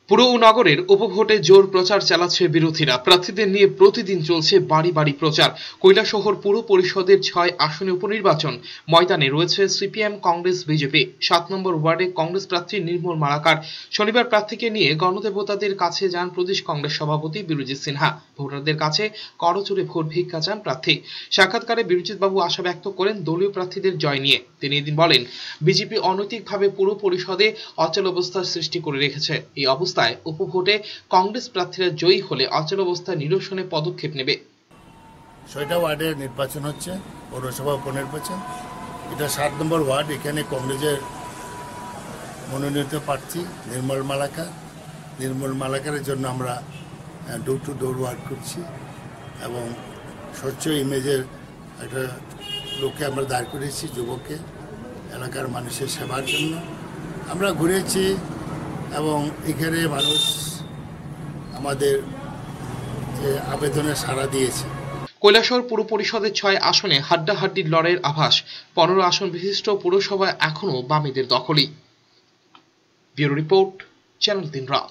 পুর ও নগরের উপভোটে জোর প্রচার চালাচ্ছে বিরোধীরা। প্রার্থীদের নিয়ে প্রতিদিন চলছে বাড়ি বাড়ি প্রচার। কৈলাসহর পুর পরিষদের ৬ আসনে উপনির্বাচন ময়দানে রয়েছে সিপিএম, কংগ্রেস, বিজেপি। ৭ নম্বর ওয়ার্ডে কংগ্রেস প্রার্থী নির্মল মালাকার। শনিবার প্রার্থীকে নিয়ে গণদেবতাদের কাছে যান প্রদেশ কংগ্রেস সভাপতি বিরজিৎ সিনহা। ভোটারদের কাছে করজোড়ে ভোট ভিক্ষা চান প্রার্থী। সাক্ষাৎকারে বিরজিৎবাবু আশা ব্যক্ত করেন দলীয় প্রার্থীদের জয় নিয়ে। তিনি এদিন বলেন, বিজেপি অনৈতিকভাবে পুর পরিষদে অচলাবস্থার সৃষ্টি করে রেখেছে। এই অবস্থায় উপভোটে কংগ্রেস প্রার্থীরা জয়ী হলে অচলাবস্থা নিরসনে পদক্ষেপ নেবে। ৬টা ওয়ার্ডের নির্বাচন হচ্ছে, পৌরসভা উপনির্বাচন। এটা ৭ নম্বর ওয়ার্ড। এখানে কংগ্রেসের মনোনীত প্রার্থী নির্মল মালাকারের জন্য আমরা ডোর টু ডোর ওয়ার্ক করছি এবং স্বচ্ছ ইমেজের একটা লোককে আমরা দাঁড় করেছি, যুবককে, এলাকার মানুষের সেবার জন্য আমরা ঘুরেছি এবং এখানে মানুষ আমাদের যে আবেদনে সাড়া দিয়েছে। কৈলাসহর পুর পরিষদের ৬ আসনে হাড্ডাহাড্ডির লড়াইয়ের আভাস। ১৫ আসন বিশিষ্ট পুরসভা এখনও বামেদের দখলই। ব্যুরো রিপোর্ট, চ্যানেল ৩ রাত।